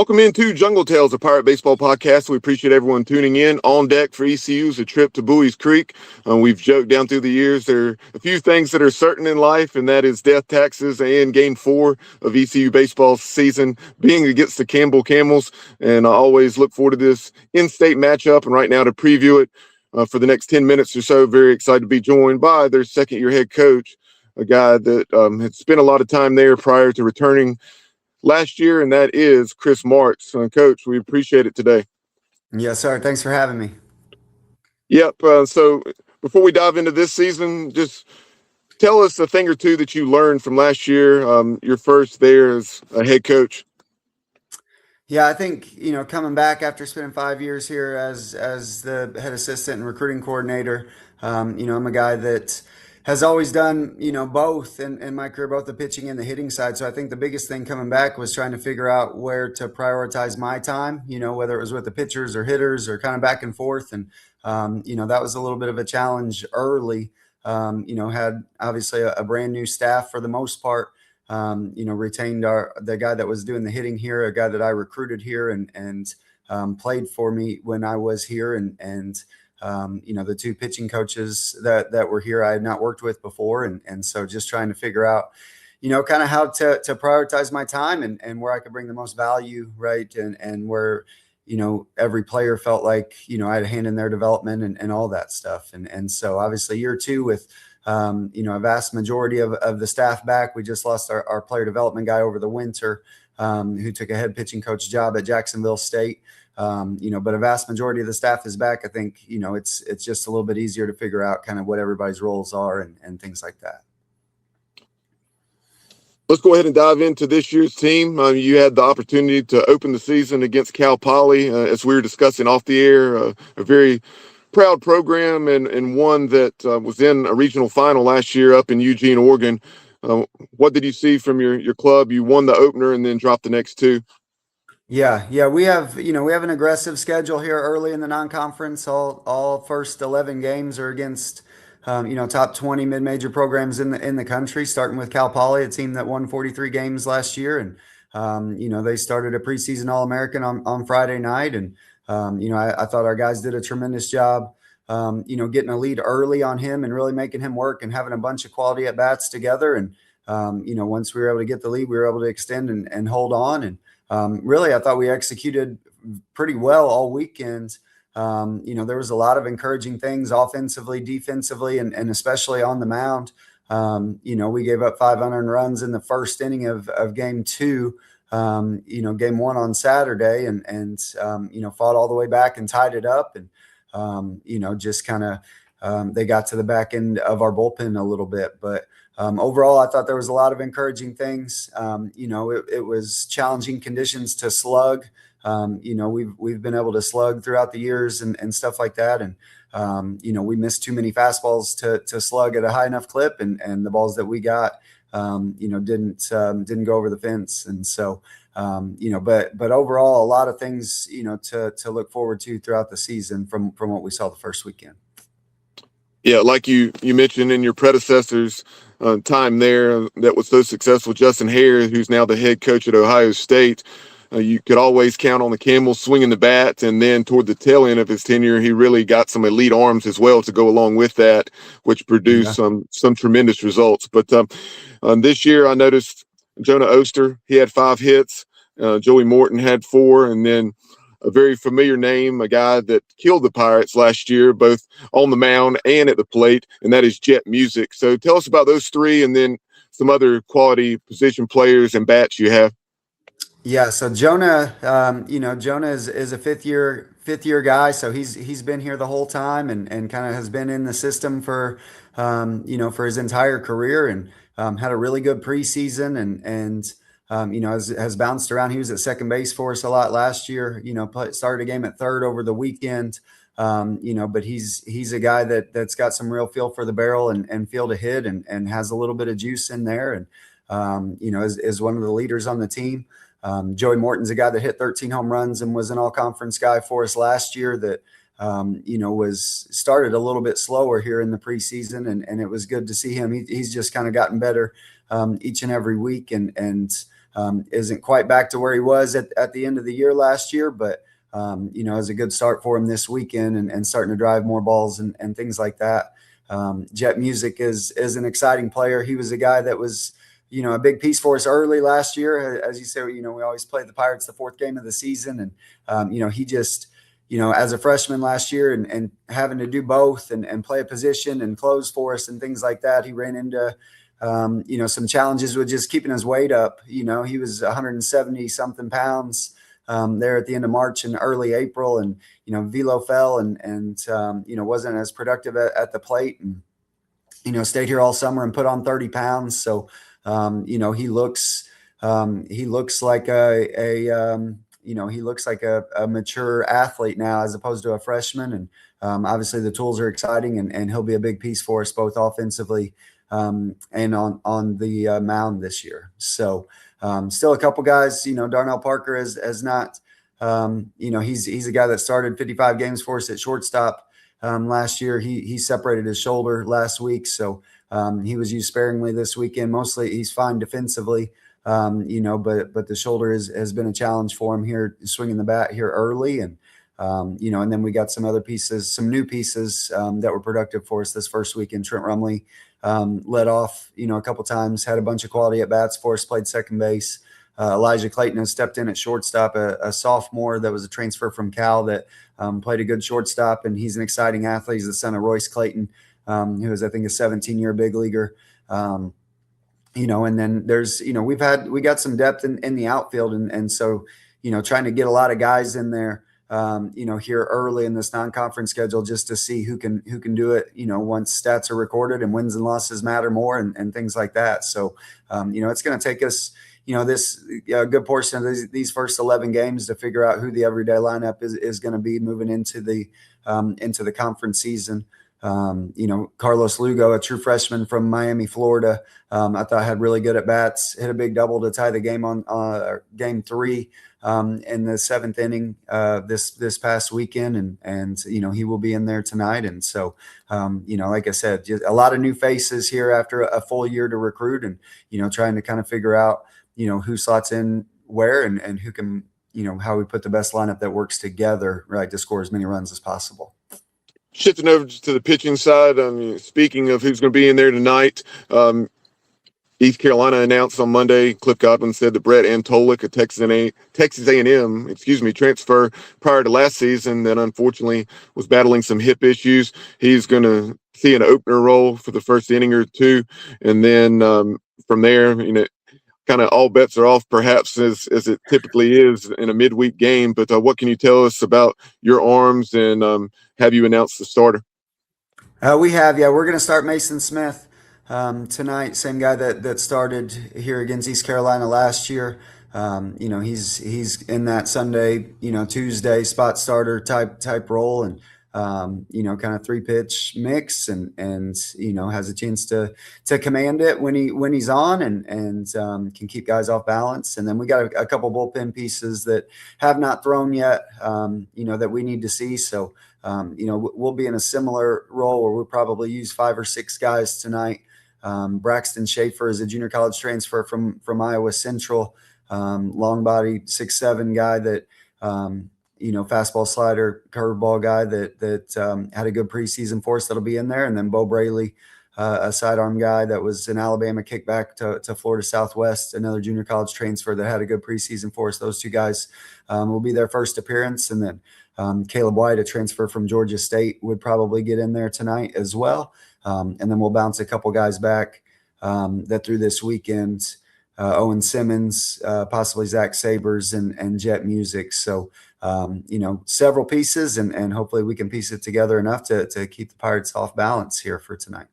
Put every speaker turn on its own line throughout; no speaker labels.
Welcome into Jungle Tales, a Pirate Baseball podcast. We appreciate everyone tuning in. On deck for ECU's a trip to Buies Creek. We've joked down through the years there are a few things that are certain in life, and that is death, taxes, and Game 4 of ECU baseball season being against the Campbell Camels. And I always look forward to this in-state matchup. And right now to preview it for the next 10 minutes or so, very excited to be joined by their second-year head coach, a guy that had spent a lot of time there prior to returning last year, and that is Chris Marx. Coach, we appreciate it today.
Yes, sir. Thanks for having me.
Yep. So before we dive into this season, just tell us a thing or two that you learned from last year, your first there as a head coach.
Yeah, I think, coming back after spending 5 years here as the head assistant and recruiting coordinator, I'm a guy that has always done, both in my career, both the pitching and the hitting side. So I think the biggest thing coming back was trying to figure out where to prioritize my time, whether it was with the pitchers or hitters or kind of back and forth. And, that was a little bit of a challenge early. Had obviously a brand new staff for the most part. Retained the guy that was doing the hitting here, a guy that I recruited here and played for me when I was here, and the two pitching coaches that were here I had not worked with before, and so just trying to figure out, kind of how to prioritize my time and where I could bring the most value, right, and where every player felt like I had a hand in their development and all that stuff, and so obviously year two with a vast majority of the staff back. We just lost our player development guy over the winter, who took a head pitching coach job at Jacksonville State. But a vast majority of the staff is back. I think, it's just a little bit easier to figure out kind of what everybody's roles are and things like that.
Let's go ahead and dive into this year's team. You had the opportunity to open the season against Cal Poly, as we were discussing off the air, a very proud program and one that was in a regional final last year up in Eugene, Oregon. What did you see from your club? You won the opener and then dropped the next two.
Yeah. We have an aggressive schedule here early in the non-conference. All first 11 games are against, top 20 mid-major programs in the country, starting with Cal Poly, a team that won 43 games last year. And, they started a preseason All-American on Friday night. And, I thought our guys did a tremendous job, getting a lead early on him and really making him work and having a bunch of quality at-bats together. And, once we were able to get the lead, we were able to extend and hold on. And really, I thought we executed pretty well all weekend. There was a lot of encouraging things offensively, defensively, and especially on the mound. We gave up 5 unearned runs in the first inning of game two. Game one on Saturday, and fought all the way back and tied it up. And, just kind of they got to the back end of our bullpen a little bit. But overall, I thought there was a lot of encouraging things. It was challenging conditions to slug. We've been able to slug throughout the years and stuff like that. And, we missed too many fastballs to slug at a high enough clip. And the balls that we got, didn't go over the fence. And so, but overall, a lot of things, to look forward to throughout the season from what we saw the first weekend.
Yeah, like you mentioned in your predecessor's time there that was so successful, Justin Hare, who's now the head coach at Ohio State, you could always count on the Camels swinging the bat. And then toward the tail end of his tenure, he really got some elite arms as well to go along with that, which produced some tremendous results. But this year, I noticed Jonah Oster, he had 5 hits. Joey Morton had 4, and then a very familiar name, a guy that killed the Pirates last year, both on the mound and at the plate, and that is Jet Music. So tell us about those 3 and then some other quality position players and bats you have.
Yeah, so Jonah, Jonah is a fifth year guy, so he's been here the whole time and kind of has been in the system for for his entire career, and had a really good preseason and has bounced around. He was at second base for us a lot last year. Started a game at third over the weekend. But he's a guy that's got some real feel for the barrel and feel to hit and has a little bit of juice in there, and is one of the leaders on the team. Joey Morton's a guy that hit 13 home runs and was an all-conference guy for us last year that, was started a little bit slower here in the preseason, and it was good to see him. He's just kind of gotten better each and every week, and Isn't quite back to where he was at the end of the year last year, but is a good start for him this weekend and starting to drive more balls and things like that. Jet Music is an exciting player. He was a guy that was, a big piece for us early last year. As you say, we always play the Pirates the fourth game of the season. And, he just, as a freshman last year and having to do both and play a position and close for us and things like that, he ran into, some challenges with just keeping his weight up. He was 170 something pounds there at the end of March and early April. And, velo fell and wasn't as productive at the plate and, stayed here all summer and put on 30 pounds. So, he looks like he looks like a mature athlete now as opposed to a freshman. And obviously the tools are exciting and he'll be a big piece for us both offensively and on the mound this year. So still a couple guys, Darnell Parker has not, he's a guy that started 55 games for us at shortstop last year. He separated his shoulder last week. So he was used sparingly this weekend. Mostly he's fine defensively, but the shoulder has been a challenge for him here, swinging the bat here early. And, and then we got some other pieces, some new pieces that were productive for us this first weekend. Trent Rumley led off, a couple times, had a bunch of quality at bats for us, played second base. Elijah Clayton has stepped in at shortstop, a sophomore that was a transfer from Cal that played a good shortstop, and he's an exciting athlete. He's the son of Royce Clayton, who is, I think, a 17-year big leaguer. And then there's, we got some depth in the outfield. And so, trying to get a lot of guys in there, here early in this non-conference schedule just to see who can do it, once stats are recorded and wins and losses matter more and things like that. So, it's going to take us, this good portion of these first 11 games to figure out who the everyday lineup is going to be moving into the conference season. Carlos Lugo, a true freshman from Miami, Florida, I thought had really good at bats, hit a big double to tie the game on game 3 in the 7th inning this past weekend. And he will be in there tonight. And so, like I said, just a lot of new faces here after a full year to recruit and, trying to kind of figure out, who slots in where and who can, how we put the best lineup that works together, right, to score as many runs as possible.
Shifting over to the pitching side, speaking of who's going to be in there tonight, East Carolina announced on Monday, Cliff Godwin said that Brett Antolick, a Texas A&M, transfer prior to last season that unfortunately was battling some hip issues. He's going to see an opener role for the first inning or two. And then from there, kind of all bets are off, perhaps, as it typically is in a midweek game. But what can you tell us about your arms and have you announced the starter?
We have, yeah. We're going to start Mason Smith tonight. Same guy that started here against East Carolina last year. He's in that Sunday, Tuesday spot starter type role, and kind of 3-pitch mix, and has a chance to command it when he's on, and can keep guys off balance. And then we got a couple bullpen pieces that have not thrown yet, that we need to see. So, we'll be in a similar role where we'll probably use 5 or 6 guys tonight. Braxton Schaefer is a junior college transfer from Iowa Central, long body 6'7" guy that, fastball, slider, curveball guy that had a good preseason for us that'll be in there. And then Bo Braley, a sidearm guy that was an Alabama kickback to Florida Southwest, another junior college transfer that had a good preseason for us. Those 2 guys will be their first appearance. And then Caleb White, a transfer from Georgia State, would probably get in there tonight as well. And then we'll bounce a couple guys back that through this weekend, Owen Simmons, possibly Zach Sabers and Jet Music. So, several pieces, and hopefully we can piece it together enough to keep the Pirates off balance here for tonight.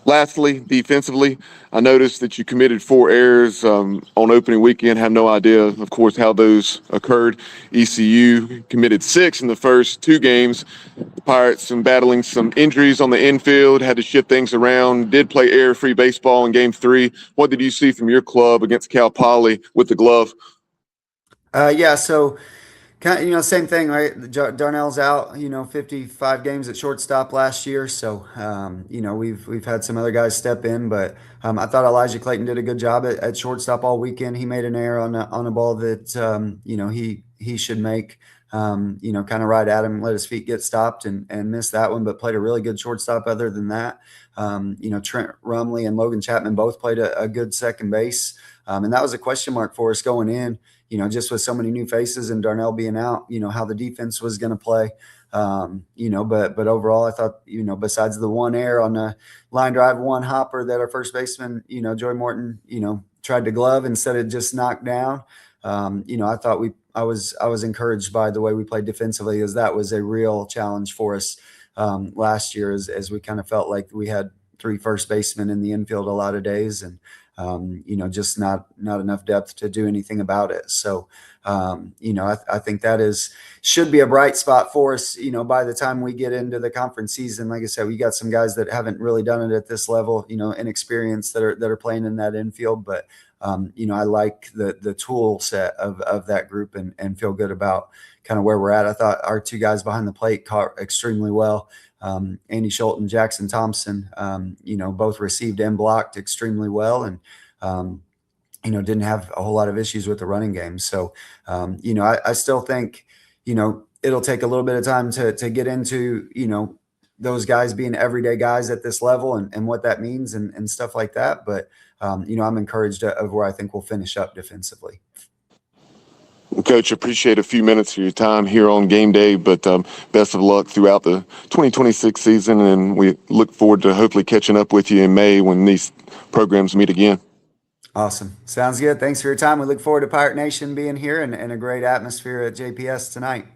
Lastly, defensively, I noticed that you committed 4 errors on opening weekend. Have no idea, of course, how those occurred. ECU committed 6 in the first 2 games. The Pirates, battling some injuries on the infield, had to shift things around, did play error-free baseball in game 3. What did you see from your club against Cal Poly with the glove?
So Kind of, same thing, right? Darnell's out, 55 games at shortstop last year. So, we've had some other guys step in, but I thought Elijah Clayton did a good job at shortstop all weekend. He made an error on a ball that, he should make, kind of right at him, let his feet get stopped and missed that one, but played a really good shortstop other than that. Trent Rumley and Logan Chapman both played a good second base. And that was a question mark for us going in, just with so many new faces and Darnell being out, how the defense was going to play. But overall, I thought, besides the one error on the line drive, one hopper that our first baseman, Joey Morton, tried to glove instead of just knocked down. I thought I was encouraged by the way we played defensively, as that was a real challenge for us last year, as we kind of felt like we had three first basemen in the infield a lot of days, and just not enough depth to do anything about it. So, I think that should be a bright spot for us, by the time we get into the conference season. Like I said, we got some guys that haven't really done it at this level, inexperienced that are playing in that infield. But, I like the tool set of that group and feel good about kind of where we're at. I thought our two guys behind the plate caught extremely well. Andy Schultz and Jackson Thompson, both received and blocked extremely well, and didn't have a whole lot of issues with the running game. So, I still think, it'll take a little bit of time to get into, those guys being everyday guys at this level and what that means and stuff like that. But, I'm encouraged of where I think we'll finish up defensively.
Well, Coach, appreciate a few minutes of your time here on game day, but best of luck throughout the 2026 season, and we look forward to hopefully catching up with you in May when these programs meet again.
Awesome. Sounds good. Thanks for your time. We look forward to Pirate Nation being here and a great atmosphere at JPS tonight.